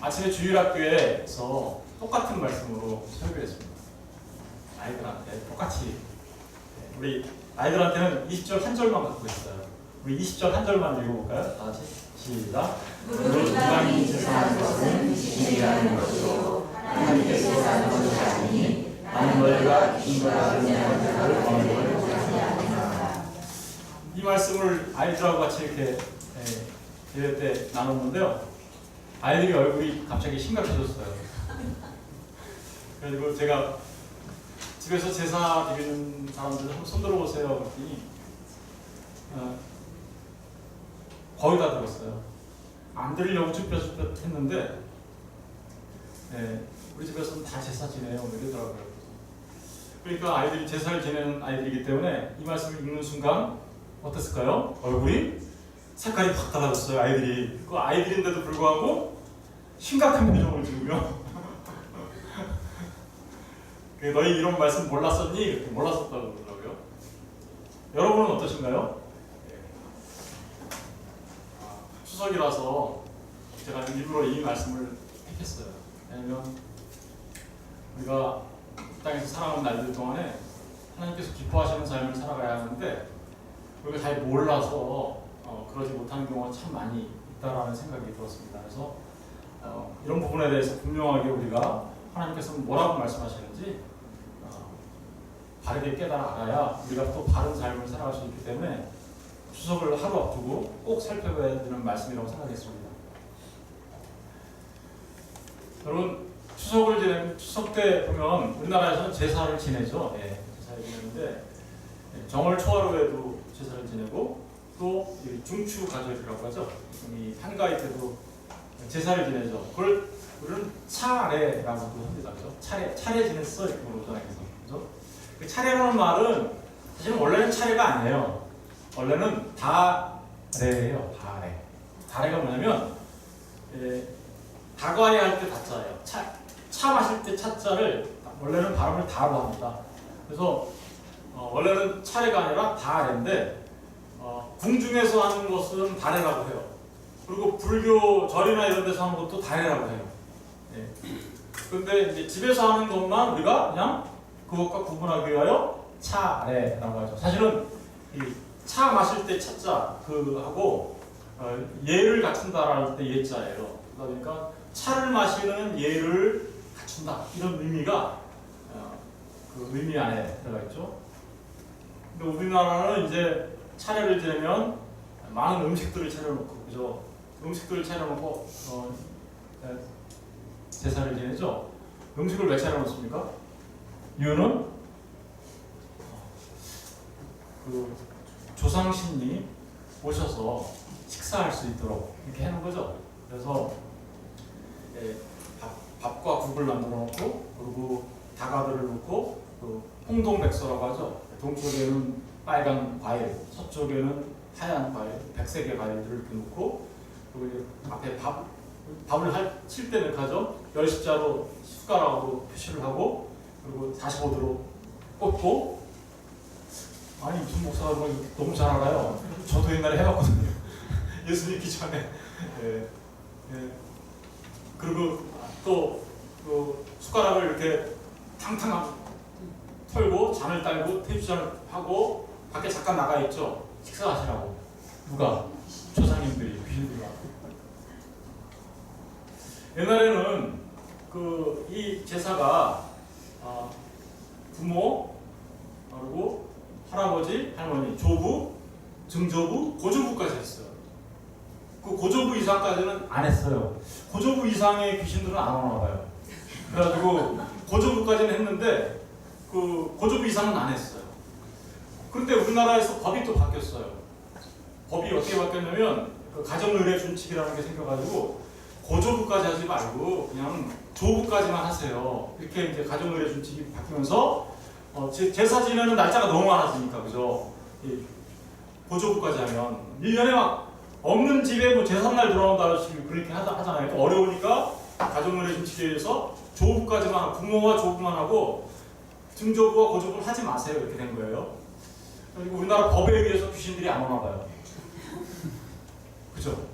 아침에 주일학교에서 똑같은 말씀으로 설교를 했습니다. 아이들한테 똑같이. 우리 아이들한테는 20절 한 절만 갖고 있어요. 우리 20절 한 절만 읽어볼까요? 다 같이 시작. 무릇 땅이 제사하는 것은 신이라는 것이요 하나님께서 제사하는 것이 아니니 나는 너희가 이거라 은혜하는 자를 얻는 걸 못하느니라. 이 말씀을 아이들하고 같이 이렇게 예배 때 나눴는데요. 아이들이 얼굴이 갑자기 심각해졌어요. 그래가지고 제가 집에서 제사 드리는 사람들 한번 손 들어보세요 그랬더니 거의 다 들었어요. 안 들으려고 쭈뼛쭈뼛 했는데 우리 집에서는 다 제사 지내요 이러더라고요. 그러니까 아이들이 제사를 지내는 아이들이기 때문에 이 말씀을 읽는 순간 어땠을까요? 얼굴이 색깔이 확 달라졌어요. 아이들이. 그 아이들인데도 불구하고 심각한 표정을 지으며 너희 이런 말씀 몰랐었니? 이렇게 몰랐었다고 그러더라고요. 여러분은 어떠신가요? 추석이라서 제가 일부러 이 말씀을 택했어요. 왜냐면 우리가 이 땅에서 살아가는 날들 동안에 하나님께서 기뻐하시는 삶을 살아가야 하는데 우리가 잘 몰라서 그러지 못하는 경우가 참 많이 있다라는 생각이 들었습니다. 그래서 이런 부분에 대해서 분명하게 우리가 하나님께서는 뭐라고 말씀하시는지 바르게 깨달아 알아야 우리가 또 바른 삶을 살아갈 수 있기 때문에 추석을 하루 앞두고 꼭 살펴봐야 되는 말씀이라고 생각했습니다. 여러분 추석 때 보면 우리나라에서는 제사를 지내죠. 제사를 지내는데 정월 초하루에도 제사를 지내고 또 중추 가절이라고 하죠. 이 한가위 때도 제사를 지내죠. 그걸 우리는 차례라고도 합니다. 그죠? 차례 지냈어 이렇게 그러잖아요. 그죠? 그 차례라는 말은 사실은 원래는 차례가 아니에요. 원래는 다래예요. 다래가 뭐냐면 다과에 할 때 다자예요. 차 마실 때 차자를 원래는 발음을 다로 합니다. 그래서 원래는 차례가 아니라 다래인데 궁중에서 하는 것은 다래라고 해요. 그리고 불교 절이나 이런 데서 하는 것도 다래라고 해요. 그런데 이제 집에서 하는 것만 우리가 그냥 그것과 구분하기 위하여 차례라고 하죠. 사실은 이 차 마실 때 차자 하고 예를 갖춘다라는 때 예자예요. 그러니까 차를 마시는 예를 갖춘다 이런 의미가 그 의미 안에 들어가 있죠. 근데 우리나라는 이제 차례를 지내면 많은 음식들을 차려놓고 그죠? 음식들을 차려놓고 제사를 지내죠. 음식을 왜 차려놓습니까? 이유는 그 조상신이 오셔서 식사할 수 있도록 이렇게 해놓은 거죠. 그래서 밥과 국을 만들어 놓고 그리고 다가들을 넣고 그 홍동백서라고 하죠. 동쪽에는 빨간 과일, 서쪽에는 하얀 과일, 백색의 과일들을 이렇게 놓고 그리고 앞에 밥을 칠 때는 이렇게 하죠. 열십자로 숟가락으로 표시를 하고 그리고 45도로 꽂고 아니 무슨 목사가 너무 잘 알아요. 저도 옛날에 해봤거든요. 예수 믿기 전에. 그리고 또 그 숟가락을 이렇게 탕탕 털고 잔을 딸고 테이프잔을 하고 밖에 잠깐 나가 있죠. 식사하시라고. 누가? 조상님들이 귀신들이 와서. 옛날에는 이 제사가 부모 그리고 할아버지, 할머니, 조부, 증조부, 고조부까지 했어요. 그 고조부 이상까지는 안 했어요. 고조부 이상의 귀신들은 안 오나 봐요. 그래가지고 고조부까지는 했는데 그 고조부 이상은 안 했어요. 그런데 우리나라에서 법이 또 바뀌었어요. 법이 어떻게 바뀌었냐면 그 가정의례 준칙이라는 게 생겨가지고 고조부까지 하지 말고 그냥 조부까지만 하세요. 이렇게 이제 가정의례 준칙이 바뀌면서 제사 지내는 날짜가 너무 많아지니까 그죠? 고조부까지 하면 1년에 막 없는 집에 뭐 제삿날 들어온다 그렇게 하잖아요. 또 어려우니까 가정의례 준칙에 의해서 조부까지만 부모와 조부만 하고 증조부와 고조부는 하지 마세요 이렇게 된 거예요. 그리고 우리나라 법에 의해서 귀신들이 안 오나 봐요. 그죠?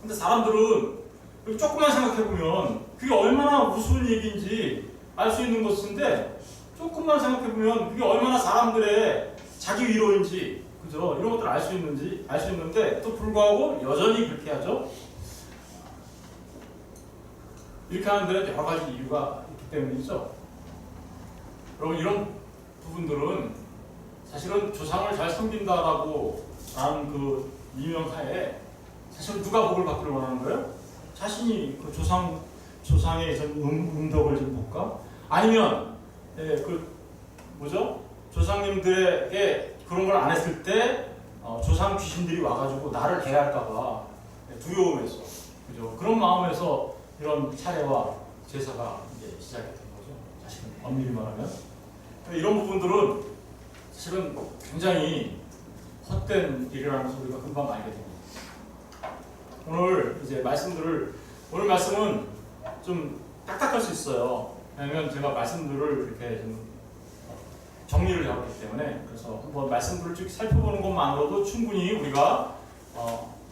근데 사람들은 그리고 조금만 생각해보면 그게 얼마나 우스운 얘기인지 알 수 있는 것인데, 조금만 생각해보면 그게 얼마나 사람들의 자기 위로인지, 그죠? 이런 것들을 알 수 있는데 또 불구하고 여전히 그렇게 하죠. 이렇게 하는 데는 여러 가지 이유가 있기 때문이죠. 여러분, 이런 부분들은 사실은 조상을 잘 섬긴다라고 하는 그 이명하에 사실 누가 복을 받기를 원하는 거예요? 자신이 그 조상의 음덕을 좀 볼까? 아니면 조상님들에게 그런 걸 안 했을 때 조상 귀신들이 와가지고 나를 개할까봐 두려움에서, 그죠? 그런 마음에서 이런 차례와 제사가 이제 시작이 된 거죠. 사실은 엄밀히 말하면 이런 부분들은 사실은 굉장히 헛된 일이라는 것을 우리가 금방 알게 됩니다. 오늘 말씀은 좀 딱딱할 수 있어요. 왜냐하면 제가 말씀들을 이렇게 좀 정리를 해왔기 때문에. 그래서 한번 말씀들을 쭉 살펴보는 것만으로도 충분히 우리가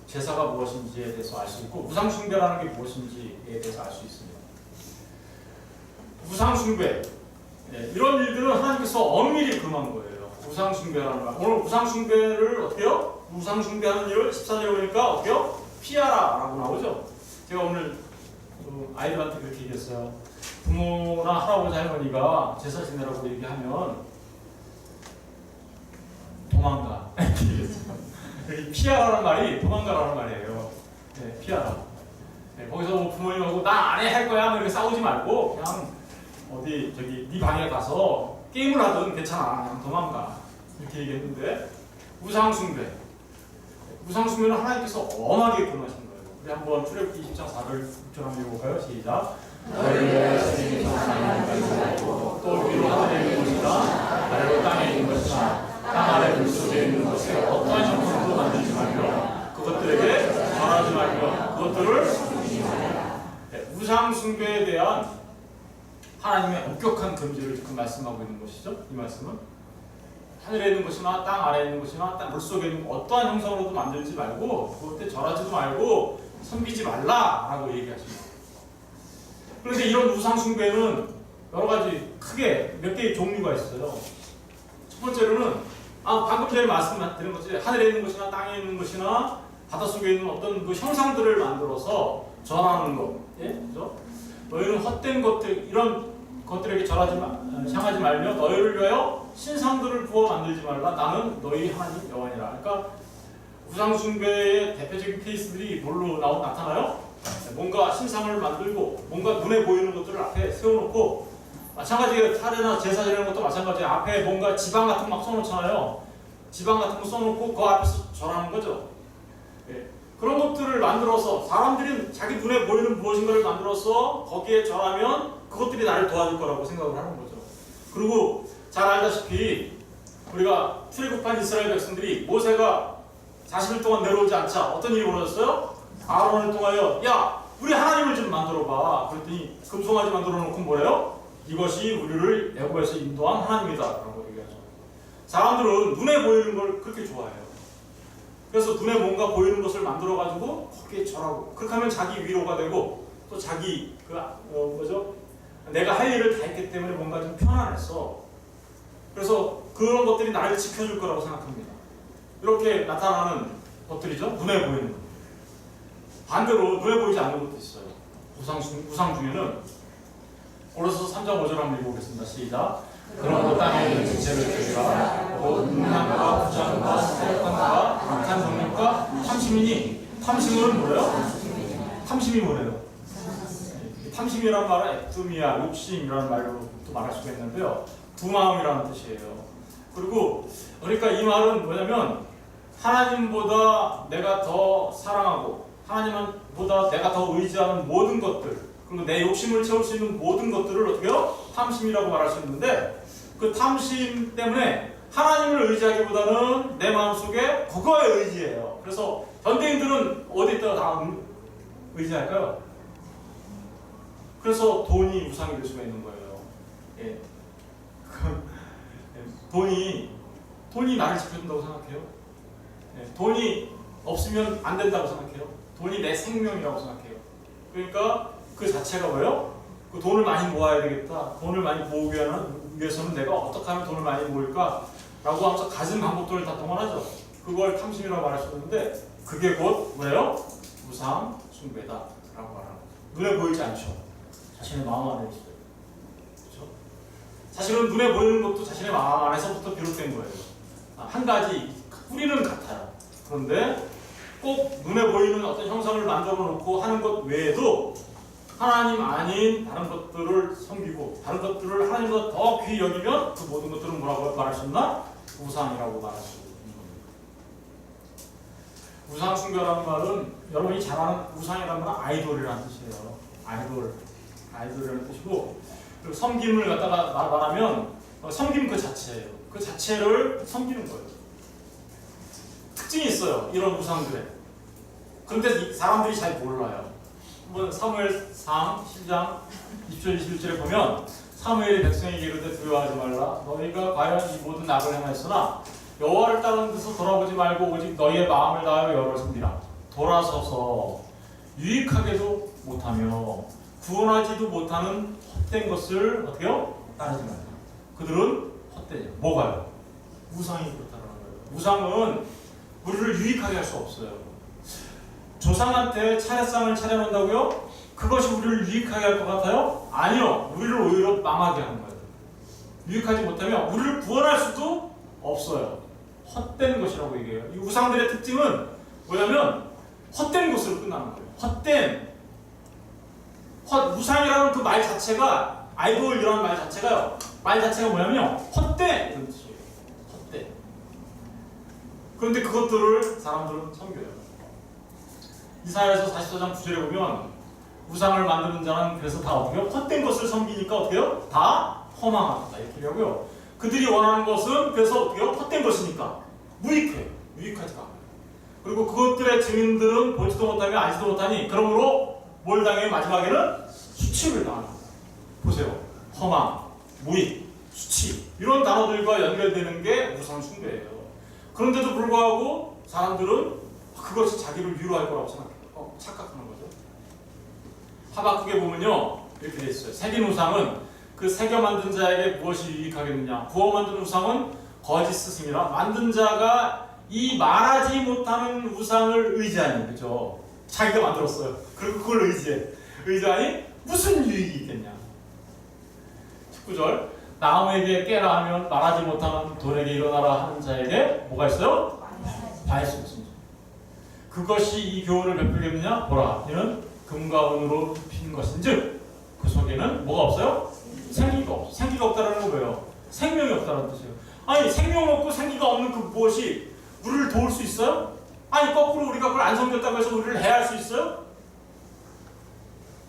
제사가 무엇인지에 대해서 알 수 있고, 우상숭배라는 게 무엇인지에 대해서 알 수 있습니다. 우상숭배, 이런 일들은 하나님께서 엄밀히 금한 거예요. 우상숭배라는 말. 오늘 우상숭배를 어떻게요? 우상숭배하는 일을 14절에 보니까 어떻게요? 피하라 라고 나오죠. 제가 오늘 아이들한테 그렇게 얘기했어요. 부모나 할아버지 할머니가 제사 지내라고 얘기하면 도망가 이렇게 얘기했어요. 피하라는 말이 도망가라는 말이에요. 피하라. 거기서 뭐 부모님하고 나 안 해 할 거야 이렇게 싸우지 말고 그냥 어디 네 방에 가서 게임을 하든 괜찮아, 그냥 도망가 이렇게 얘기했는데, 우상숭배는 하나님께서 엄하게 금하신 거예요. 우리 한번 출애굽기 20장 4절 6절 한번 읽어볼까요? 시작. 너희를 하나님 말고 또 위로 하늘에 있는 것이나 아래로 땅에 있는 것이나 땅 아래 물속에 있는 것에 어떠한 형상도 만들지 말며 그것들에게 절하지 말며 그것들을, 우상숭배에 대한 하나님의 엄격한 금지를 지금 말씀하고 있는 것이죠. 이 말씀은 하늘에 있는 것이나 땅 아래에 있는 것이나 땅 물속에 있는 어떠한 형상으로도 만들지 말고 그것에 절하지도 말고 섬기지 말라라고 얘기하십니다. 그런데 이런 우상숭배는 여러 가지 크게 몇 개의 종류가 있어요. 첫 번째로는 방금 전에 말씀드린 것처럼 하늘에 있는 것이나 땅에 있는 것이나 바닷속에 있는 어떤 그 형상들을 만들어서 전하는 것, 그죠? 너희는 헛된 것들, 이런 것들에게 향하지 말며 너희를 위하여 신상들을 부어 만들지 말라. 나는 너희 하나님 여호와니라. 그러니까 우상숭배의 대표적인 케이스들이 뭘로 나타나요? 뭔가 신상을 만들고 뭔가 눈에 보이는 것들을 앞에 세워놓고, 마찬가지로 차례나 제사 지내는 것도 마찬가지예요. 앞에 뭔가 지방 같은 거 막 써놓잖아요. 지방 같은 거 써놓고 그 앞에서 절하는 거죠. 그런 것들을 만들어서 사람들이 자기 눈에 보이는 무엇인가를 만들어서 거기에 절하면 그것들이 나를 도와줄 거라고 생각을 하는 거죠. 그리고 잘 알다시피 우리가 출애굽한 이스라엘 백성들이 모세가 40일 동안 내려오지 않자 어떤 일이 벌어졌어요? 아론을 통하여 야 우리 하나님을 좀 만들어봐. 그랬더니 금송아지 만들어 놓고 뭐래요? 이것이 우리를 애굽에서 인도한 하나님이다 라고 얘기하죠. 사람들은 눈에 보이는 걸 그렇게 좋아해요. 그래서 눈에 뭔가 보이는 것을 만들어가지고 거기에 절하고, 그렇게 하면 자기 위로가 되고 또 자기 내가 할 일을 다 했기 때문에 뭔가 좀 편안했어. 그래서 그런 것들이 나를 지켜줄 거라고 생각합니다. 이렇게 나타나는 것들이죠. 눈에 보이는 것. 반대로 눈에 보이지 않는 것도 있어요. 우상 중에는 고린도서 3장 5절 한번 읽어보겠습니다. 시작. 그러므로 땅에 있는 지체를 주시라. 곧 음란과 부정과 사역과 악한 정욕과 탐심이니, 탐심은 뭐예요? 탐심이 뭐예요? 탐심이란 말은 앱두미아, 욕심이라는 말로 또 말할 수가 있는데요. 두 마음이라는 뜻이에요. 그리고 그러니까 이 말은 뭐냐면 하나님보다 내가 더 사랑하고 하나님보다 내가 더 의지하는 모든 것들, 그리고 내 욕심을 채울 수 있는 모든 것들을 어떻게 해요? 탐심이라고 말할 수 있는데, 그 탐심 때문에 하나님을 의지하기보다는 내 마음속에 그거에 의지해요. 그래서 현대인들은 어디다가 다 의지할까요? 그래서 돈이 우상이 될 수가 있는 거예요. 예. 돈이 나를 지켜준다고 생각해요. 예. 돈이 없으면 안 된다고 생각해요. 돈이 내 생명이라고 생각해요. 그러니까 그 자체가 뭐예요? 그 돈을 많이 모아야 되겠다. 돈을 많이 모으기 위해서는 내가 어떻게 하면 돈을 많이 모을까? 라고 하면서 가진 방법들을 다 동원하죠. 그걸 탐심이라고 말할 수 있는데 그게 곧 뭐예요? 우상 숭배다 라고 말하는 거죠. 눈에 보이지 않죠. 자신의 마음 안에 있어요. 그렇죠? 사실은 눈에 보이는 것도 자신의 마음 안에서부터 비롯된 거예요. 한 가지 뿌리는 같아요. 그런데 꼭 눈에 보이는 어떤 형상을 만들어 놓고 하는 것 외에도 하나님 아닌 다른 것들을 섬기고 다른 것들을 하나님보다 더 귀히 여기면 그 모든 것들은 뭐라고 말할 수 있나? 우상이라고 말할 수 있는 겁니다. 우상 숭배라는 말은 여러분이 잘 아는 우상이라는 말은 아이돌이라는 뜻이에요. 아이돌이라는 뜻이고 그리고 섬김을 갖다가 말하면 섬김 그 자체예요. 그 자체를 섬기는 거예요. 특징이 있어요. 이런 우상들에. 그런데 사람들이 잘 몰라요. 한번 사무엘상 10장 20절 21절에 보면 사무엘이 백성에게 이르되 두려워하지 말라. 너희가 과연 이 모든 악을 행하였으나 여호와를 따르는 데서 돌아보지 말고 오직 너희의 마음을 다하여 여호와를 섬기라. 돌아서서 유익하게도 못하며 구원하지도 못하는 헛된 것을 어떻게요? 따르지 말라. 그들은 헛되죠. 뭐가요? 우상이 그렇다는 거예요. 우상은 우리를 유익하게 할 수 없어요. 조상한테 차례상을 차려놓는다고요? 그것이 우리를 유익하게 할 것 같아요? 아니요. 우리를 오히려 망하게 하는 거예요. 유익하지 못하면 우리를 구원할 수도 없어요. 헛된 것이라고 얘기해요. 이 우상들의 특징은 뭐냐면 헛된 것으로 끝나는 거예요. 우상이라는 그 말 자체가 아이돌이라는 말 자체가요. 말 자체가 뭐냐면 헛된 이런 뜻이에요. 헛된. 그런데 그것들을 사람들은 섬겨요. 이사야서 44장 9절에 보면 우상을 만드는 자는 그래서 다 어떻게 해요? 헛된 것을 섬기니까 어떻게 해요? 다 허망하다 이렇게 하고요. 그들이 원하는 것은 그래서 어떻게 해요? 헛된 것이니까 무익해. 유익하지가 않아요. 그리고 그것들의 증인들은 보지도 못하며 알지도 못하니 그러므로 뭘 당해요? 마지막에는 수치를 당합니다. 보세요. 허망, 무익, 수치 이런 단어들과 연결되는 게 우상 숭배예요. 그런데도 불구하고 사람들은 그것이 자기를 위로할 거라고 착각하는 거죠. 하박국에 보면요 이렇게 돼 있어요. 새긴 우상은 그 새겨 만든 자에게 무엇이 유익하겠느냐. 부어 만든 우상은 거짓 스승이라 만든 자가 이 말하지 못하는 우상을 의지하니 그죠. 자기가 만들었어요. 그리고 그걸 의지하니 무슨 유익이 있겠냐. 19절 나무에게 깨라 하면 말하지 못하는 돌에게 일어나라 하는 자에게 뭐가 있어요? 바위수 있습니다. 그것이 이 교훈을 베풀겠느냐? 보라, 이는 금과 은으로 핀 것인즉 그 속에는 뭐가 없어요? 생기가 없어. 생기가 없다라는 건 뭐예요? 생명이 없다는 뜻이에요. 아니 생명 없고 생기가 없는 그 무엇이 우리를 도울 수 있어요? 아니 거꾸로 우리가 그걸 안 섬겼다고 해서 우리를 해할 수 있어요?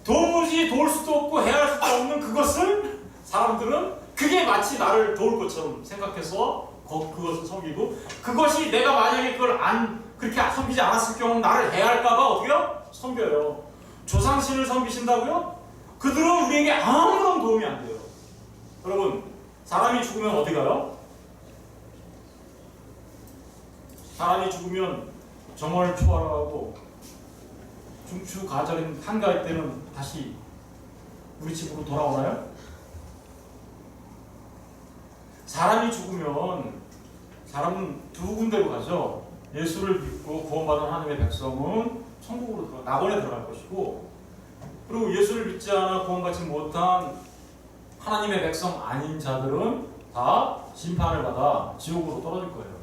도무지 도울 수도 없고 해할 수도 없는 그것을 사람들은 그게 마치 나를 도울 것처럼 생각해서 그것을 섬기고 그것이 내가 만약에 그걸 그렇게 섬기지 않았을 경우는 나를 해할까봐 어떻게요? 섬겨요. 조상신을 섬기신다고요? 그들은 우리에게 아무런 도움이 안 돼요. 여러분 사람이 죽으면 어디 가요? 사람이 죽으면 정월 초하라고 중추 가절인 한가위 때는 다시 우리 집으로 돌아오나요? 사람이 죽으면 사람은 두 군데로 가죠. 예수를 믿고 구원받은 하나님의 백성은 천국으로 낙원에 들어갈 것이고 그리고 예수를 믿지 않아 구원받지 못한 하나님의 백성 아닌 자들은 다 심판을 받아 지옥으로 떨어질 거예요.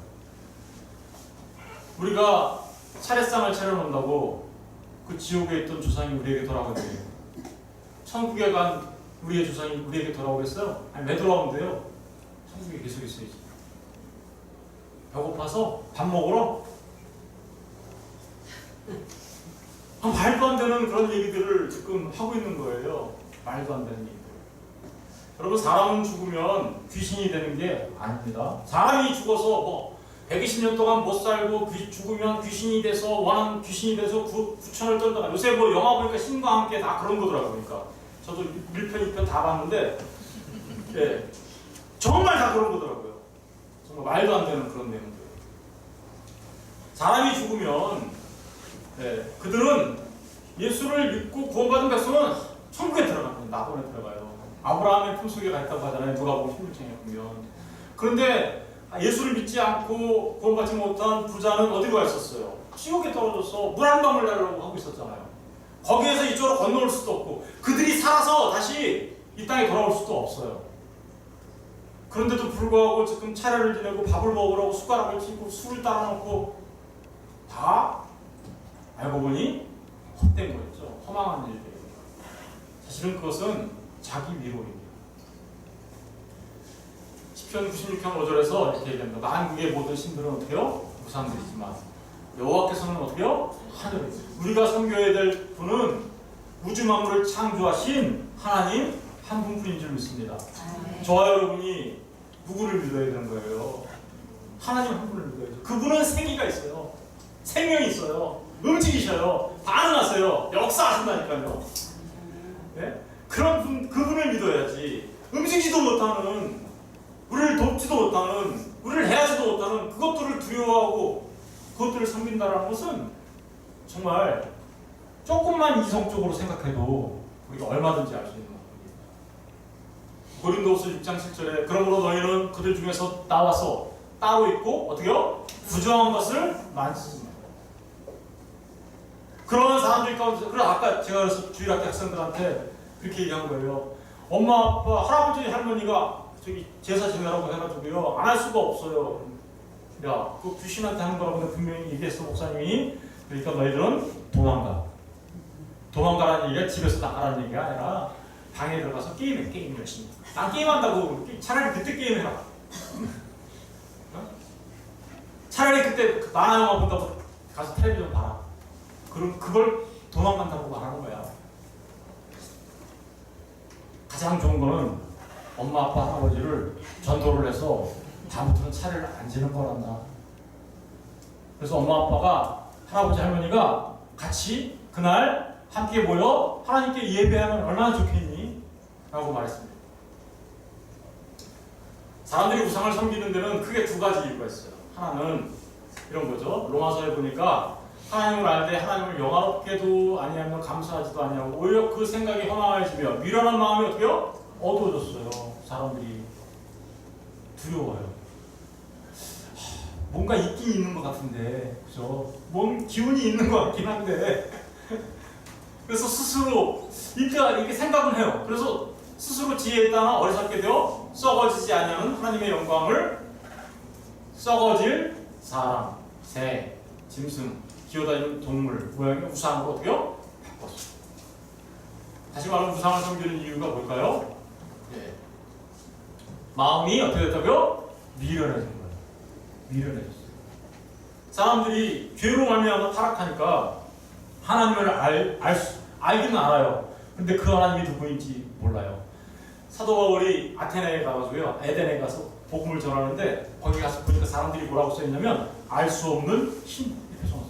우리가 차례상을 차려놓는다고 그 지옥에 있던 조상이 우리에게 돌아오겠어요? 천국에 간 우리의 조상이 우리에게 돌아오겠어요? 아니 왜 돌아오는데요? 천국에 계속 있어야지. 배고파서 밥 먹으러? 말도 안 되는 그런 얘기들을 지금 하고 있는 거예요. 말도 안 되는 얘기들. 여러분 사람은 죽으면 귀신이 되는 게 아닙니다. 사람이 죽어서 120년 동안 못 살고 죽으면 귀신이 돼서 원한 귀신이 돼서 구천을 떨다가 요새 영화 보니까 신과 함께 다 그런 거더라고요. 그러니까 저도 1편, 2편 다 봤는데 네, 정말 다 그런 거더라고요. 정말 말도 안 되는 그런 내용들. 사람이 죽으면 네, 그들은 예수를 믿고 구원받은 백성은 천국에 들어갑니다. 낙원에 들어가요. 아브라함의 품속에 가 있다고 하잖아요. 누가복음 16장에 보면. 그런데 예수를 믿지 않고 구원받지 못한 부자는 어디로 가 있었어요? 지옥에 떨어져서 물 한 방울 달라고 하고 있었잖아요. 거기에서 이쪽으로 건너올 수도 없고 그들이 살아서 다시 이 땅에 돌아올 수도 없어요. 그런데도 불구하고 지금 차례를 지내고 밥을 먹으라고 숟가락을 쥐고 술을 따라놓고 다 알고 보니 헛된 거였죠. 허망한 일들이에요. 사실은 그것은 자기 위로입니다. 시편 96편 5절에서 이렇게 얘기합니다. 만국의 모든 신들은 어때요? 우상들이지만 여호와께서는 어때요? 하늘에. 우리가 섬겨야 될 분은 우주 만물을 창조하신 하나님 한 분뿐인 줄 믿습니다. 저와 여러분이 누구를 믿어야 되는 거예요? 하나님 한 분을 믿어야죠. 그분은 생기가 있어요. 생명이 있어요. 움직이셔요. 반응하세요. 역사하신다니까요. 네? 그런 분, 그분을 믿어야지. 움직이지도 못하는, 우리를 돕지도 못하는, 우리를 해하지도 못하는 그것들을 두려워하고 그것들을 섬긴다는 것은 정말 조금만 이성적으로 생각해도 우리가 얼마든지 알 수 있는 겁니다. 고린도후서 6장 7절에 그러므로 너희는 그들 중에서 나와서 따로 있고 어떻게요? 부정한 것을 만지지. 그런 사람들 가운데서, 그래 아까 제가 그래서 주일학교 학생들한테 그렇게 얘기한 거예요. 엄마, 아빠, 할아버지, 할머니가 저기 제사 지내라고 해가지고요 안 할 수가 없어요. 야, 그 귀신한테 하는 거라고 내가 분명히 얘기했어, 목사님이. 그러니까 너희들은 도망가라는 얘기가 집에서 나가라는 얘기가 아니라 방에 들어가서 게임해, 게임 열심히. 난 게임한다고. 차라리 그때 게임해라. 어? 차라리 그때 만화 영화 본다고 가서 텔레비전 봐라. 그럼 그걸 도망간다고 말하는 거야. 가장 좋은 거는 엄마, 아빠, 할아버지를 전도를 해서 다음부터는 차례를 안 지는 거란다. 그래서 엄마, 아빠가, 할아버지, 할머니가 같이 그날 함께 모여 하나님께 예배하면 얼마나 좋겠니? 라고 말했습니다. 사람들이 우상을 섬기는 데는 크게 두 가지 이유가 있어요. 하나는 이런 거죠. 로마서에 보니까 하나님을 알되 하나님을 영화롭게도 아니하며 감사하지도 아니하고 오히려 그 생각이 허망해지며 미련한 마음이 어떻게요? 어두워졌어요. 사람들이 두려워요. 뭔가 있긴 있는 것 같은데, 그죠? 뭔 기운이 있는 것 같긴 한데, 그래서 스스로 이렇게 생각은 해요. 그래서 스스로 지혜에 따라 어리석게 되어 썩어지지 아니하는 하나님의 영광을 썩어질 사람, 새, 짐승, 기어다니는 동물 모양의 우상으로 어떻게요? 바꿨어요. 다시 말하면 우상을 섬기는 이유가 뭘까요? 예. 마음이 어떻게 됐다고요? 미련해진 거예요. 미련해졌어요. 사람들이 죄로 말미암아 타락하니까 하나님을 알기는 알아요. 근데 그 하나님이 누구인지 몰라요. 사도 바울이 아테네에 가가지고요, 에덴에 가서 복음을 전하는데 거기 가서 보니까 사람들이 뭐라고 써있냐면 알 수 없는 신 이렇게 써놨어.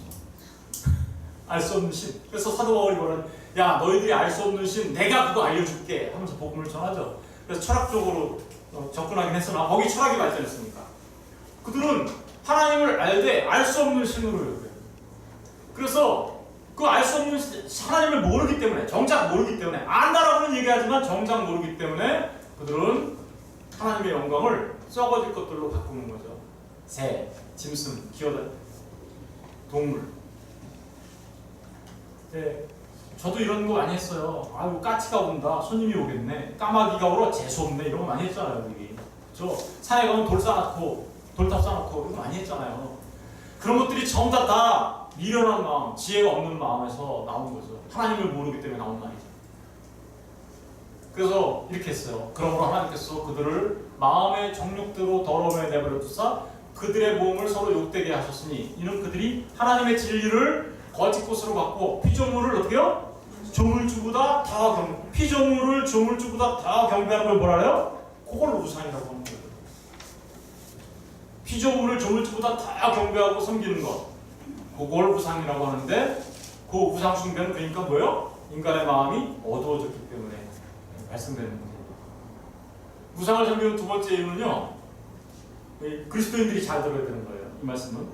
알 수 없는 신. 그래서 사도 바울이 뭐라는, 야 너희들이 알 수 없는 신 내가 그거 알려줄게 하면서 복음을 전하죠. 그래서 철학적으로 접근하긴 했으나 거기 철학이 발전했으니까 그들은 하나님을 알되 알 수 없는 신으로 여겨요. 그래서 그 알 수 없는 하나님을 모르기 때문에, 정작 모르기 때문에, 안다라고는 얘기하지만 정작 모르기 때문에 그들은 하나님의 영광을 썩어질 것들로 바꾸는 거죠. 새, 짐승, 기어다니는 동물. 네, 저도 이런 거 많이 했어요. 아유 까치가 온다, 손님이 오겠네, 까마귀가 오러 재수 없네, 이런 거 많이 했잖아요. 우리 저 산에 가면 돌 쌓아놓고 돌탑 쌓아놓고 이런 거 많이 했잖아요. 그런 것들이 전부 다 미련한 마음, 지혜가 없는 마음에서 나온 거죠. 하나님을 모르기 때문에 나온 말이죠. 그래서 이렇게 했어요. 그러므로 하나님께서 그들을 마음의 정욕대로 더러움에 내버려 두사 그들의 몸을 서로 욕되게 하셨으니 이는 그들이 하나님의 진리를 거짓 것으로 받고 피조물을 어떻게요? 조물주보다 더 피조물을 조물주보다 더 경배하는 걸 뭐라 해요? 그걸 우상이라고 하는 거예요. 피조물을 조물주보다 더 경배하고 섬기는 것, 그걸 우상이라고 하는데, 그 우상 숭배는 그러니까 뭐예요? 인간의 마음이 어두워졌기 때문에 발생되는 거예요. 우상을 섬기는 두 번째 이유는요, 그리스도인들이 잘 들어야 되는 거예요. 이 말씀은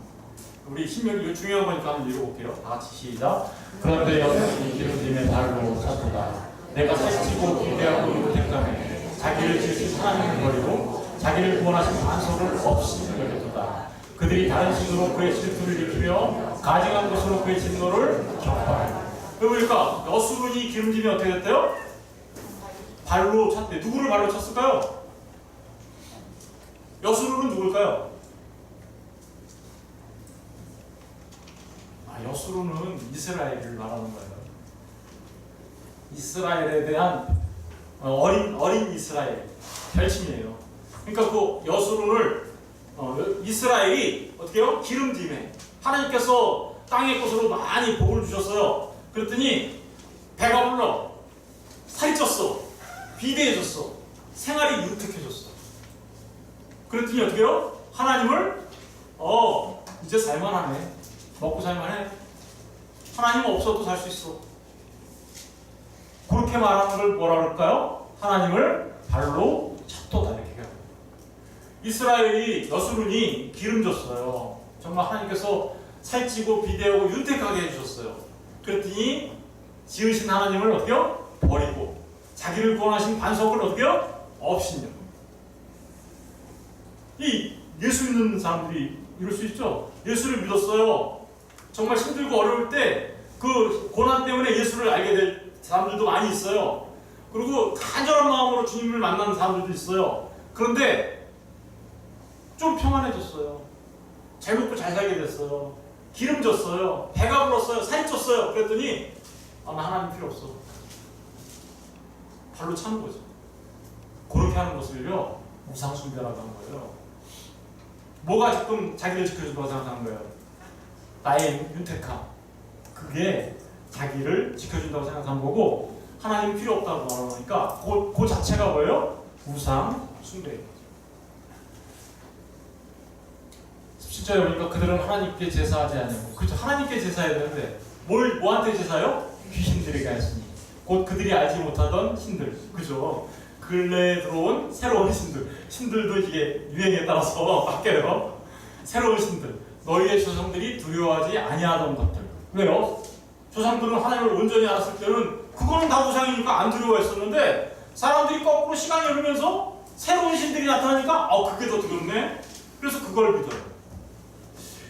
우리 신명기 이거 중요한 거니까 한번 읽어볼게요. 다 같이 시작. 그런데 여러분이 기름짐의 발로 찼도다. 내가 살찌고 기대하고 유택감에 자기를 지으신 하나님을 버리고 자기를 구원하신 반석을 없이 여겼도다. 그들이 다른 신으로 그의 질투를 일으키며 가증한 것으로 그의 진노를 격발하였다. 그러니까 여수론이 기름짐이 어떻게 됐대요? 발로 찼대. 누구를 발로 찼을까요? 여수론은 누굴까요? 여수론은 이스라엘을 말하는 거예요. 이스라엘에 대한 어린 이스라엘 별칭이에요. 그러니까 그 여수론을 이스라엘이 어떻게 해요? 기름짐에 하나님께서 땅의 것으로 많이 복을 주셨어요. 그랬더니 배가 불러, 살이 쪘어, 비대해졌어, 생활이 윤택해졌어. 그랬더니 어떻게 해요? 하나님을 이제 살만하네, 먹고 살만해, 하나님 없어도 살 수 있어. 그렇게 말하는 걸 뭐라 그럴까요? 하나님을 발로 찼도다 이렇게 해요. 이스라엘이 여수론이 기름졌어요. 정말 하나님께서 살찌고 비대하고 윤택하게 해주셨어요. 그랬더니 지으신 하나님을 어떻게요? 버리고 자기를 구원하신 반석을 어떻게요? 없인요. 이 예수 믿는 사람들이 이럴 수 있죠. 예수를 믿었어요. 정말 힘들고 어려울 때 그 고난 때문에 예수를 알게 될 사람들도 많이 있어요. 그리고 간절한 마음으로 주님을 만나는 사람들도 있어요. 그런데 좀 평안해졌어요. 잘 먹고 잘 살게 됐어요. 기름졌어요. 배가 불었어요. 살이 쪘어요. 그랬더니 나 하나님 필요 없어. 발로 차는 거죠. 그렇게 하는 것을요 우상숭배라고 하는 거예요. 뭐가 지금 자기를 지켜준다고 생각하는 거예요? 나의 윤택함. 그게 자기를 지켜준다고 생각하는 거고 하나님 필요 없다고 말하니까 그 자체가 뭐예요? 우상숭배예요. 17절에 보니까 그들은 하나님께 제사하지 않냐고. 그렇죠. 하나님께 제사해야 되는데 뭐한테 제사요? 귀신들에게 했으니 곧 그들이 알지 못하던 신들. 그죠? 근래에 들어온 새로운 신들도 이게 유행에 따라서 바뀌어요. 새로운 신들. 너희의 조상들이 두려워하지 아니하던 것들. 왜요? 조상들은 하나님을 온전히 알았을 때는 그거는 다 우상이니까 안 두려워했었는데 사람들이 거꾸로 시간이 흐르면서 새로운 신들이 나타나니까 그게 더 두렵네. 그래서 그걸 믿어요.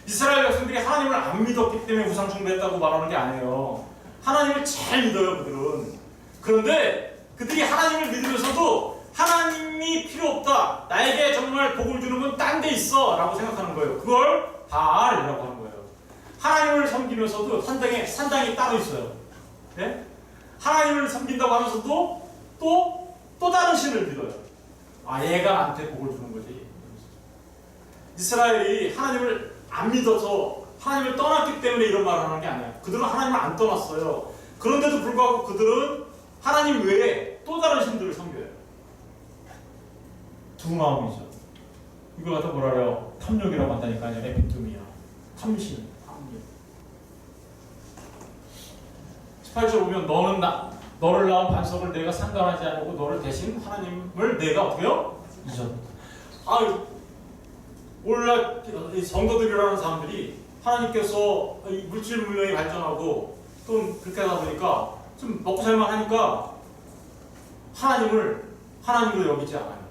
이스라엘 백성들이 하나님을 안 믿었기 때문에 우상숭배했다고 말하는 게 아니에요. 하나님을 잘 믿어요, 그들은. 그런데 그들이 하나님을 믿으면서도 하나님이 필요 없다, 나에게 정말 복을 주는 건 딴 데 있어 라고 생각하는 거예요. 그걸 바알이라고 하는 거예요. 하나님을 섬기면서도 산당이 따로 있어요. 네? 하나님을 섬긴다고 하면서도 또 다른 신을 믿어요. 얘가 나한테 복을 주는 거지. 이스라엘이 하나님을 안 믿어서 하나님을 떠났기 때문에 이런 말을 하는 게 아니야. 그들은 하나님을 안 떠났어요. 그런데도 불구하고 그들은 하나님 외에 또 다른 신들을 섬겨요. 두 마음이죠. 이걸 갖다 뭐라 그래요? 탐욕이라고 한다니까요. 에피토미야. 탐심, 탐욕. 18절 보면 너를 낳은 반석을 내가 상관하지 않고 너를 대신 하나님을 내가 어떻게요? 잊었다. 오늘날 성도들이라는 사람들이 하나님께서 물질 문명이 발전하고 또 그렇게 하다 보니까 좀 먹고 살만 하니까 하나님으로 여기지 않아요.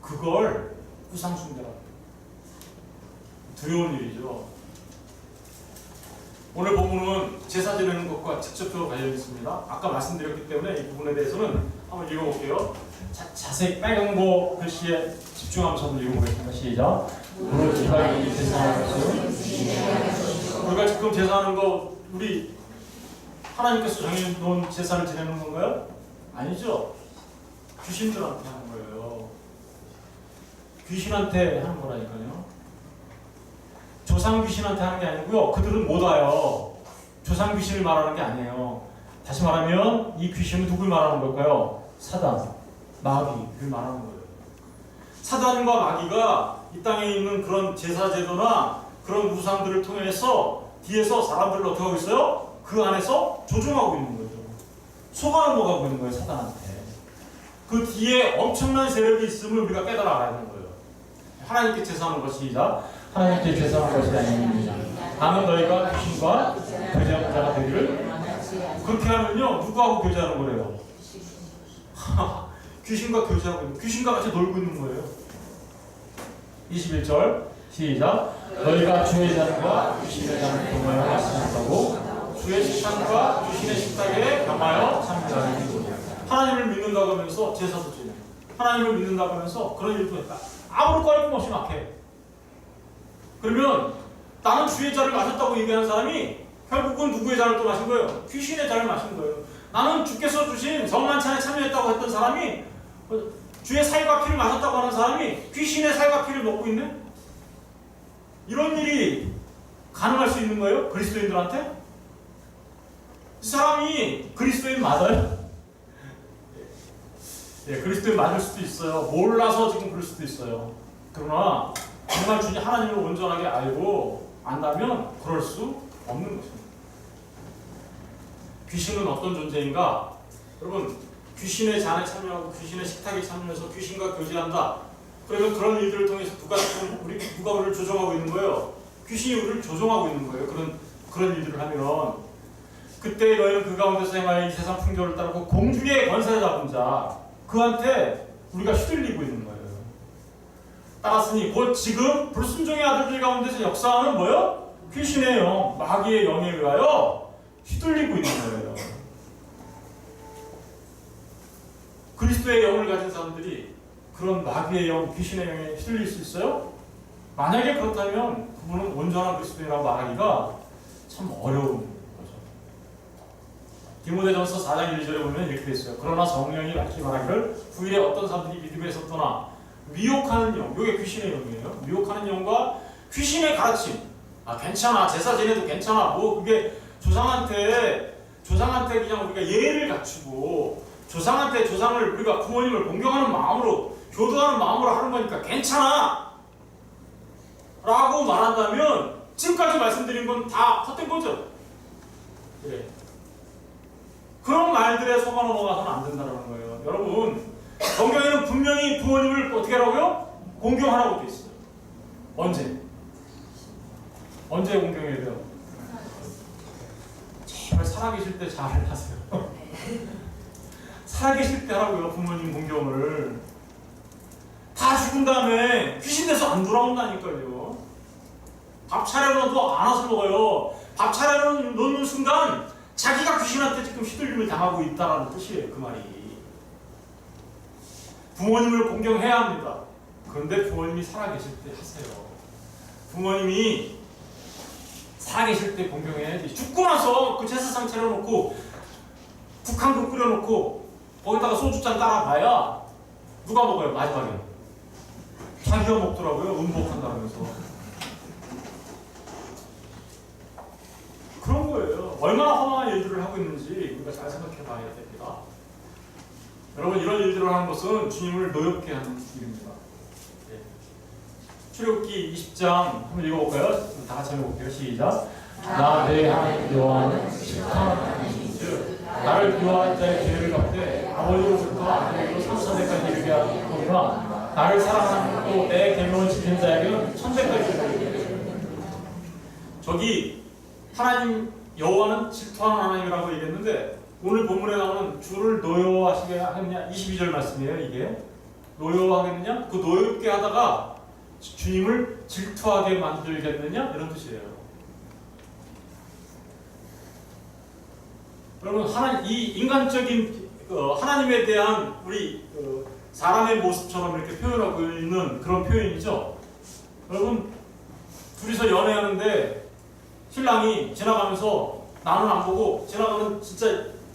그걸 우상숭배라고 해요. 두려운 일이죠. 오늘 본문은 제사 지내는 것과 직접적으로 관련이 있습니다. 아까 말씀드렸기 때문에 이 부분에 대해서는 한번 읽어볼게요. 자세히 빨간 거 글씨에 집중하면서 한번 읽어보겠습니다. 시작. 우리가 지금 제사하는 거 우리 하나님께서 정해놓은 제사를 지내는 건가요? 아니죠. 귀신들한테 하는 거예요. 귀신한테 하는 거라니까요. 조상 귀신한테 하는 게 아니고요. 그들은 못 와요. 조상 귀신을 말하는 게 아니에요. 다시 말하면 이 귀신은 누굴 말하는 걸까요? 사단, 마귀를 말하는 거예요. 사단과 마귀가 이 땅에 있는 그런 제사 제도나 그런 우상들을 통해서 뒤에서 사람들을 어떻게 하고 있어요? 그 안에서 조종하고 있는 거죠. 속아 넘어가고 있는 거예요, 사단한테. 그 뒤에 엄청난 세력이 있음을 우리가 깨달아야 하는 거예요. 하나님께 제사하는 것이 시작. 하나님께 죄송한 것이 아니니라. 나는 너희가 귀신과 교제하는 자가 되기를. 그렇게 하면요 누구하고 교제하는 거래요? 귀신과 교제하고 있는, 귀신과 같이 놀고 있는 거예요. 21절 시작. 너희가 주의 잔과 귀신의 잔을 경하여 마시고 주의 식탁과 귀신의 식탁에 경하여 참여하는. 하나님을 믿는다고 하면서 제사도 지내, 하나님을 믿는다고 하면서 그런 일도 했다. 아무런 꺼림 없이 막 해. 그러면 나는 주의 잔을 마셨다고 얘기하는 사람이 결국은 누구의 잔을 또 마신 거예요? 귀신의 잔을 마신 거예요. 나는 주께서 주신 성만찬에 참여했다고 했던 사람이 주의 살과 피를 마셨다고 하는 사람이 귀신의 살과 피를 먹고 있네? 이런 일이 가능할 수 있는 거예요? 그리스도인들한테? 이 사람이 그리스도인 맞아요? 예, 그리스도인 맞을 수도 있어요. 몰라서 지금 그럴 수도 있어요. 그러나 정말 주님 하나님을 온전하게 알고 안다면 그럴 수 없는 것입니다. 귀신은 어떤 존재인가? 여러분, 귀신의 잔에 참여하고 귀신의 식탁에 참여해서 귀신과 교제한다. 그러면 그런 일들을 통해서 누가 우리를 조종하고 있는 거예요? 귀신이 우리를 조종하고 있는 거예요. 그런 일들을 하면 그때 너희는 그 가운데서 행하여 이 세상 풍조를 따르고 공중의 권세 잡은 자 그한테 우리가 휘둘리고 있는 거예요. 따랐으니 곧 지금 불순종의 아들들 가운데서 역사하는 뭐요? 귀신의 영, 마귀의 영에 의하여 휘둘리고 있는 거예요. 그리스도의 영을 가진 사람들이 그런 마귀의 영, 귀신의 영에 휘둘릴 수 있어요? 만약에 그렇다면 그분은 온전한 그리스도인이라고 말하기가 참 어려운 거죠. 디모데전서 4장 1절에 보면 이렇게 돼 있어요. 그러나 성령이 밝히 말하기를 후일에 어떤 사람들이 믿음에서 떠나 미혹하는 영, 이게 귀신의 영이에요. 미혹하는 영과 귀신의 가르침. 아 괜찮아, 제사 지내도 괜찮아. 뭐 그게 조상한테 그냥 우리가 예를 갖추고 조상을 우리가 부모님을 공경하는 마음으로 교도하는 마음으로 하는 거니까 괜찮아 라고 말한다면 지금까지 말씀드린 건 다 헛된 거죠. 예. 그런 말들에 속아 넘어가서는 안 된다는 거예요. 여러분, 성경에는 분명히 부모님을 어떻게 하라고요? 공경하라고 돼 있어요. 언제 공경해야 돼요? 제발 살아계실 때 잘 하세요. 살아계실 때 하라고요. 부모님 공경을. 다 죽은 다음에 귀신 돼서 안 돌아온다니까요. 밥 차려놓어도 안 와서 먹어요. 밥 차려놓는 순간 자기가 귀신한테 지금 휘둘림을 당하고 있다는 뜻이에요. 그 말이. 부모님을 공경해야 합니다. 그런데 부모님이 살아계실 때 하세요. 부모님이 살아계실 때 공경해야지. 죽고 나서 그 제사상 차려놓고 국한국 끓여놓고 거기다가 소주잔 따라봐야 누가 먹어요? 마지막에 자기가 먹더라고요. 음복한다면서. 그런 거예요. 얼마나 험한 일들을 하고 있는지 우리가 잘 생각해 봐야 됩니다. 여러분, 이런 일들을 하는 것은 주님을 노엽게 하는 일입니다. 네. 출애굽기 20장 한번 읽어볼까요? 다 같이 읽어볼게요. 시작. 나 내 하나님 여호와는 실컷 하나님이시여 나를 구하는 자의 죄를 갚되 아버지로부터 아들에게로 3,000대까지 이르게 하거니와 나를 사랑하는 또 내 계명을 지키는 자에게는 1,000대까지 이르게. 저기 하나님 여호와는 질투하는 하나님이라고 얘기했는데 오늘 본문에 나오는 주를 노여워하시게 하겠느냐 22절 말씀이에요. 이게 노여워하겠느냐? 그 노엽게 하다가 주님을 질투하게 만들겠느냐? 이런 뜻이에요. 여러분, 이 인간적인 하나님에 대한 우리 사람의 모습처럼 이렇게 표현하고 있는 그런 표현이죠. 여러분, 둘이서 연애하는데 신랑이 지나가면서 나는 안 보고 지나가는 진짜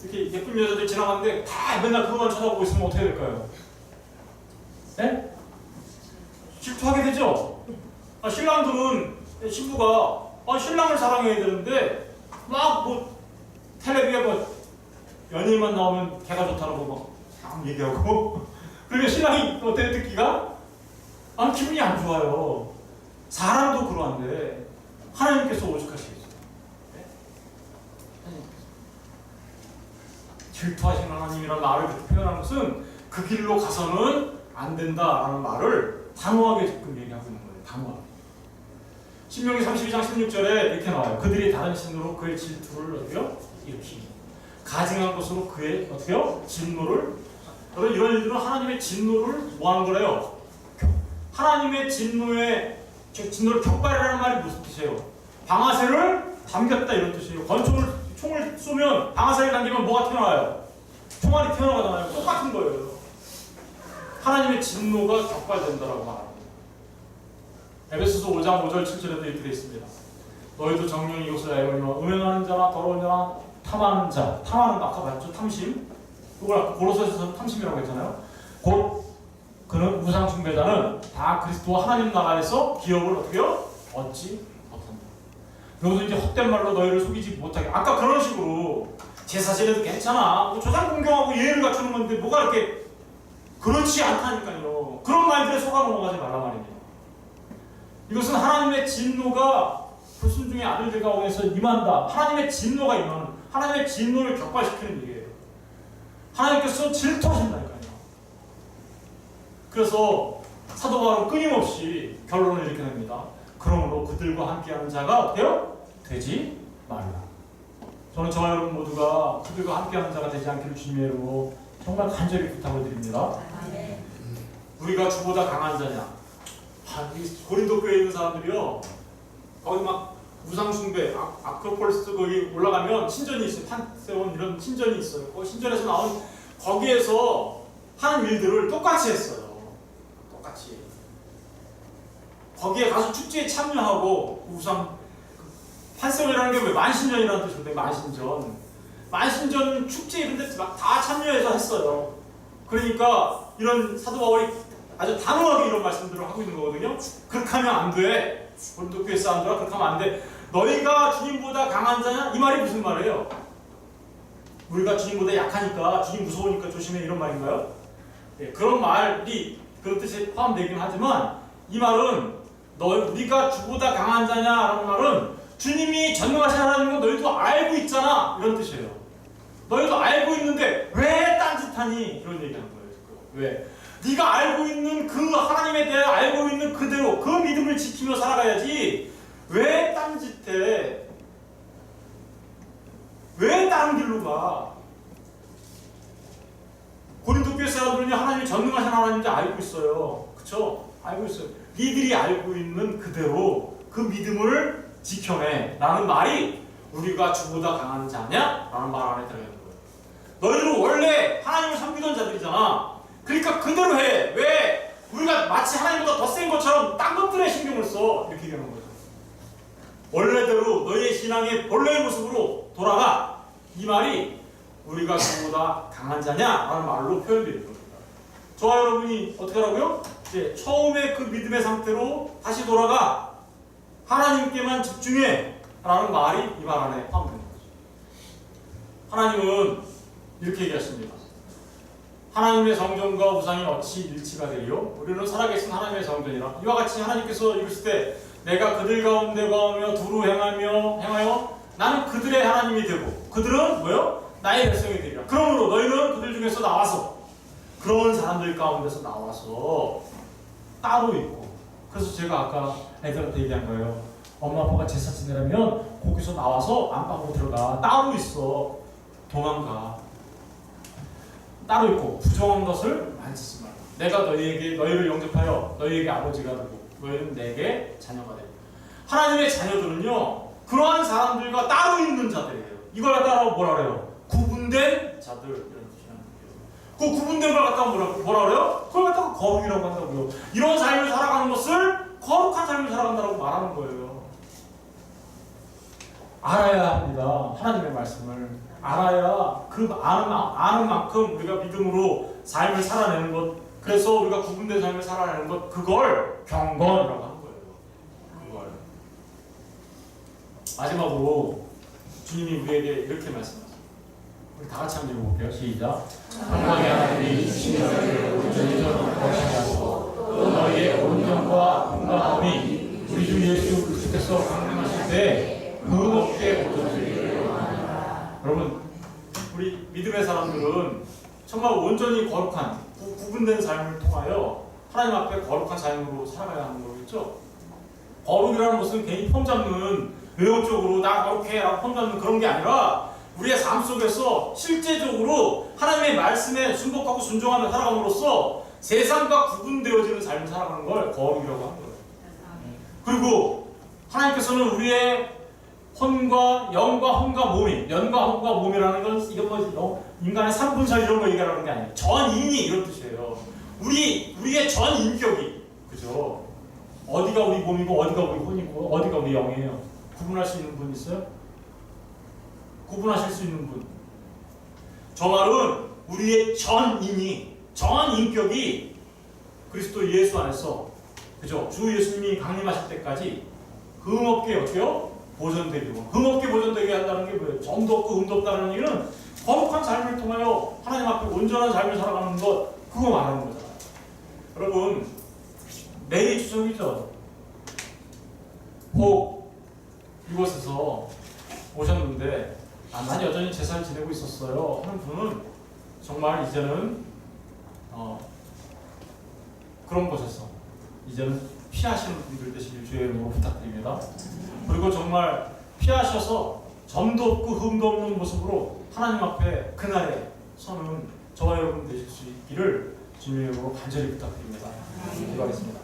이렇게 예쁜 여자들 지나가는데 다 맨날 그것만 쳐다보고 있으면 어떻게 될까요? 네? 질투하게 되죠? 신랑들은 신부가 신랑을 사랑해야 되는데 막 뭐 텔레비에 뭐 연예인만 나오면 걔가 좋다고 막 얘기하고 그러니까 신랑이 어때 듣기가? 기분이 안 좋아요. 사람도 그러한데 하나님께서 오죽하시겠어요? 네? 질투하시는 하나님이라는 말을 그렇게 표현하는 것은 그 길로 가서는 안 된다라는 말을 단호하게 지금 얘기하고 있는 거예요. 단호하게. 신명기 32장 16절에 이렇게 나와요. 그들이 다른 신으로 그의 질투를 어떻게요? 일으키니 가증한 것으로 그의 어떻게요? 진노를. 여러분 이런 일들은 하나님의 진노를 뭐 하는 거래요? 하나님의 진노를 격발이라는 말이 무슨 뜻이에요? 방아쇠를 당겼다 이런 뜻이에요. 총을 쏘면 방아쇠를 당기면 뭐가 튀어나와요? 총알이 튀어나가잖아요. 똑같은 거예요. 하나님의 진노가 격발된다라고 말합니다. 에베소서 5장 5절 7절에도 이렇게 되어 있습니다. 너희도 정령이 이것을 알거니와 음행하는 자나 더러운 자나 탐하는 자, 탐하는 거 아까 봤죠? 탐심. 이걸 아까 고로새서는 탐심이라고 했잖아요. 곧 그는 우상 숭배자는 다 그리스도와 하나님 나라에서 기업을 어떻게요? 얻지 못한다. 여기서 이제 헛된 말로 너희를 속이지 못하게. 아까 그런 식으로 제사 지내도 괜찮아. 뭐 조상 공경하고 예의를 갖추는 건데 뭐가 이렇게 그렇지 않다니까요. 그런 말들에 속아 넘어가지 말란 말입니다. 이것은 하나님의 진노가 불순종의 아들들 가운데서 임한다. 하나님의 진노가 임하는, 하나님의 진노를 격발시키는 얘기예요. 하나님께서 질투하신다니까요. 그래서 사도 바울은 끊임없이 결론을 이렇게 냅니다. 그러므로 그들과 함께하는 자가 어때요? 되지 말라. 저는 저와 여러분 모두가 그들과 함께하는 자가 되지 않기를 주님의 이름으로 정말 간절히 부탁을 드립니다. 우리가 주보다 강한 자냐? 고린도 교회에 있는 사람들이요, 거기 막 우상숭배, 아크로폴리스 거기 올라가면 신전이 있어요. 판세온 이런 신전이 있어요. 그 신전에서 나온 거기에서 하는 일들을 똑같이 했어요. 똑같이. 거기에 가서 축제에 참여하고 우상 판세온이라는 게 왜 만신전이라는 뜻인데 만신전 축제 이런 데 막 다 참여해서 했어요. 그러니까 이런 사도 바울이 아주 단호하게 이런 말씀들을 하고 있는 거거든요. 그렇게 하면 안 돼. 고린도 교회 사람들아, 그렇게 하면 안 돼. 너희가 주님보다 강한 자냐? 이 말이 무슨 말이에요? 우리가 주님보다 약하니까, 주님 무서우니까 조심해, 이런 말인가요? 예, 그런 말이 그런 뜻에 포함되긴 하지만 이 말은 우리가 주보다 강한 자냐라는 말은 주님이 전능하신 하나님인 거 너희도 알고 있잖아, 이런 뜻이에요. 너희도 알고 있는데 왜 딴짓하니? 이런 얘기하는 거예요. 왜? 네가 알고 있는 그 하나님에 대해 알고 있는 그대로 그 믿음을 지키며 살아가야지. 왜 딴짓해? 왜 다른 길로 가? 고린도 교회 사람들은 하나님이 전능하신 하나님인지 알고 있어요. 그쵸? 알고 있어요. 니들이 알고 있는 그대로 그 믿음을 지켜내 라는 말이 우리가 주보다 강한 자냐? 라는 말 안에 들어있는 거예요. 너희들은 원래 하나님을 섬기던 자들이잖아. 그러니까 그대로 해. 왜? 우리가 마치 하나님보다 더 센 것처럼 딴 것들에 신경을 써. 이렇게 얘기하는 거죠. 원래대로 너희의 신앙의 본래의 모습으로 돌아가. 이 말이 우리가 그보다 강한 자냐? 라는 말로 표현되는 겁니다. 저와 여러분이 어떻게 하라고요? 이제 처음에 그 믿음의 상태로 다시 돌아가. 하나님께만 집중해. 라는 말이 이 말 안에 포함되는 거죠. 하나님은 이렇게 얘기하십니다. 하나님의 성전과 우상이 어찌 일치가 되리요? 우리는 살아계신 하나님의 성전이라. 이와 같이 하나님께서 이르실 때 내가 그들 가운데 거하며 두루 행하여 나는 그들의 하나님이 되고 그들은 뭐요? 나의 백성이 되리라. 그러므로 너희는 그들 중에서 나와서 그런 사람들 가운데서 나와서 따로 있고. 그래서 제가 아까 애들한테 얘기한 거예요. 엄마 아빠가 제사 지내려면 거기서 나와서 안방으로 들어가. 따로 있어. 도망가. 따로 있고 부정한 것을 만지지 말라. 내가 너희를 영접하여 너희에게 아버지가 되고 너희는 내게 자녀가 되고. 하나님의 자녀들은요 그러한 사람들과 따로 있는 자들이에요. 이걸 갖다가 뭐라 그래요? 구분된 자들, 이런 뜻이라는 거예요. 그 구분된 걸 갖다가 뭐라 그래요? 그걸 갖다가 거룩이라고 한다고요. 이런 삶을 살아가는 것을 거룩한 삶을 살아간다고 말하는 거예요. 알아야 합니다. 하나님의 말씀을 알아야 그 아는 만큼 우리가 믿음으로 삶을 살아내는 것, 그래서 우리가 구분된 삶을 살아내는 것, 그걸 경건이라고 하는 거예요. 그걸. 마지막으로 주님이 우리에게 이렇게 말씀하세요. 우리 다 같이 한번 읽어볼게요. 시작. 평강의 하나님이 신령을 온전히 거룩하게 하시고 또 너희의 온전과 건강함이 우리 주 예수 그리스도께서 강림하실 때 그높게 오르시기를 원하노라. 여러분, 우리 믿음의 사람들은 정말 온전히 거룩한 구분된 삶을 통하여 하나님 앞에 거룩한 삶으로 살아가야 하는 거겠죠? 거룩이라는 것은 괜히 폼 잡는 외형적으로 나 거룩해 라고 폼 잡는 그런 게 아니라 우리의 삶 속에서 실제적으로 하나님의 말씀에 순복하고 순종하며 살아감으로써 세상과 구분되어지는 삶을 살아가는 걸 거룩이라고 하는 거예요. 그리고 하나님께서는 우리의 혼과 영과 혼과 몸이, 연과 혼과 몸이라는 건 이건 뭐 인간의 3분설 이런 거 얘기하는 게 아니에요. 전인이 이런 뜻이에요. 우리의 전 인격이, 그죠? 어디가 우리 몸이고 어디가 우리 혼이고 어디가 우리 영이에요. 구분할 수 있는 분 있어요? 구분하실 수 있는 분. 저 말은 우리의 전인이, 전 인격이 그리스도 예수 안에서, 그죠? 주 예수님이 강림하실 때까지 흠없게 어때요? 보존되고, 흠없게 보존되게 한다는 게 뭐예요? 점도 없고 흠도 없다는 얘기는 거룩한 삶을 통하여 하나님 앞에 온전한 삶을 살아가는 것, 그거 말하는 거잖아요. 여러분, 내일 추석이죠? 혹 이곳에서 오셨는데 난 여전히 제사를 지내고 있었어요 하는 분은 정말 이제는 그런 곳에서 이제는 피하시는 분들 되시길 주의 이름으로 부탁드립니다. 그리고 정말 피하셔서 점도 없고 흠도 없는 모습으로 하나님 앞에 그날에 서는 저와 여러분 되실 수 있기를 주님의 이름으로 간절히 부탁드립니다. 기도하겠습니다.